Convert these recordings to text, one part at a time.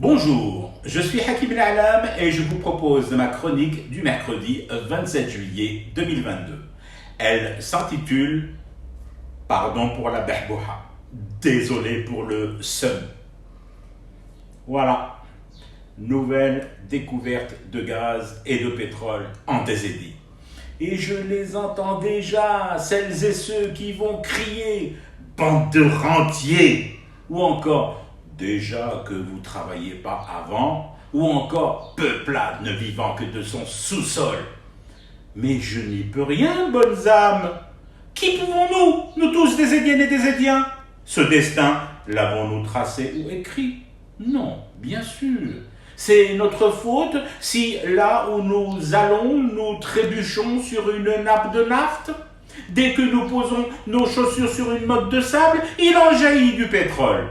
Bonjour, je suis Hakim El Alam et je vous propose ma chronique du mercredi 27 juillet 2022. Elle s'intitule « Pardon pour la behbouha, désolé pour le seum ». Voilà, nouvelle découverte de gaz et de pétrole en Désédie. Et je les entends déjà, celles et ceux qui vont crier « Bande de rentiers !» ou encore « Déjà que vous travaillez pas avant » ou encore « Peuplade ne vivant que de son sous-sol ». Mais je n'y peux rien, bonnes âmes. Qui pouvons-nous, nous tous des Édiennes et des Édiens? Ce destin, l'avons-nous tracé ou écrit? Non, bien sûr. C'est notre faute si là où nous allons, nous trébuchons sur une nappe de naphte. Dès que nous posons nos chaussures sur une motte de sable, il en jaillit du pétrole.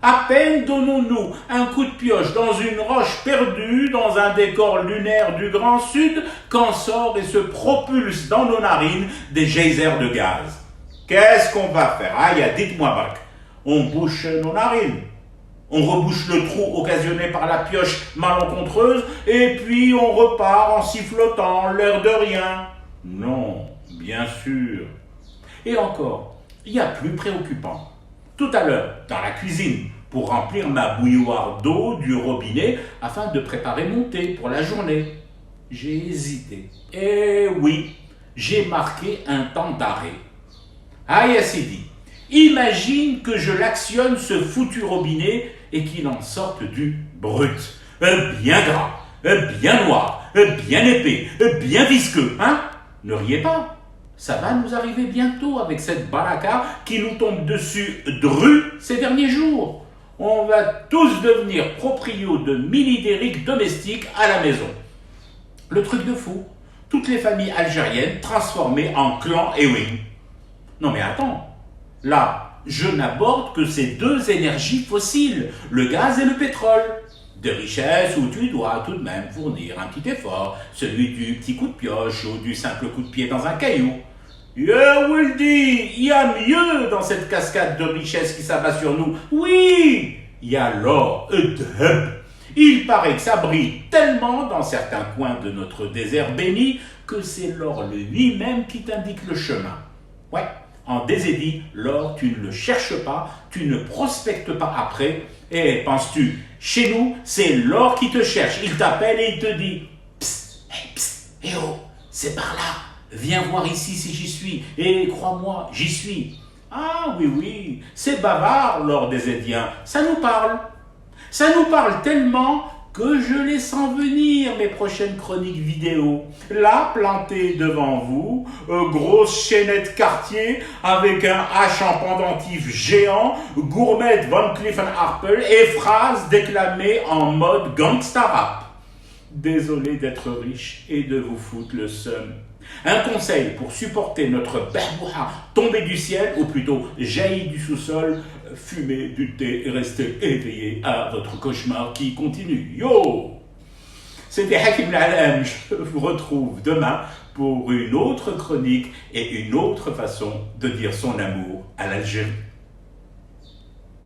À peine donnons-nous un coup de pioche dans une roche perdue, dans un décor lunaire du Grand Sud, qu'en sort et se propulse dans nos narines des geysers de gaz. Qu'est-ce qu'on va faire? Dites-moi, Bac. On bouche nos narines. On rebouche le trou occasionné par la pioche malencontreuse et puis on repart en sifflotant, l'air de rien. Non, bien sûr. Et encore, il y a plus préoccupant. Tout à l'heure, dans la cuisine, pour remplir ma bouilloire d'eau du robinet afin de préparer mon thé pour la journée, j'ai hésité. Eh oui, j'ai marqué un temps d'arrêt. Sidi, imagine que je l'actionne ce foutu robinet et qu'il en sorte du brut. Bien gras, bien noir, bien épais, bien visqueux, hein? Ne riez pas. Ça va nous arriver bientôt avec cette baraka qui nous tombe dessus dru ces derniers jours. On va tous devenir proprios de mini-dériques domestiques à la maison. Le truc de fou, toutes les familles algériennes transformées en clans Ewing. Non mais attends, là, je n'aborde que ces deux énergies fossiles, le gaz et le pétrole. De richesses où tu dois tout de même fournir un petit effort, celui du petit coup de pioche ou du simple coup de pied dans un caillou. Wildy, il y a mieux dans cette cascade de richesses qui s'abat sur nous. Oui, il y a l'or, il paraît que ça brille tellement dans certains coins de notre désert béni que c'est l'or lui-même qui t'indique le chemin. Ouais. En Désédie, l'or, tu ne le cherches pas, tu ne prospectes pas après. Et penses-tu, chez nous, c'est l'or qui te cherche. Il t'appelle et il te dit « Psst, oh, c'est par là. Viens voir ici si j'y suis. Et crois-moi, j'y suis. » Ah oui, c'est bavard, l'or désédien. Ça nous parle. Ça nous parle tellement que je les sens venir, mes prochaines chroniques vidéo. Là, planté devant vous, grosse chaînette quartier avec un H en pendentif géant, gourmette Van Cleef & Arpels et phrases déclamées en mode gangsta rap. Désolé d'être riche et de vous foutre le seum. Un conseil pour supporter notre behbouha tombé du ciel, ou plutôt jailli du sous-sol, fumez du thé et restez éveillé à votre cauchemar qui continue. Yo! C'était Hakim El Alam, je vous retrouve demain pour une autre chronique et une autre façon de dire son amour à l'Algérie.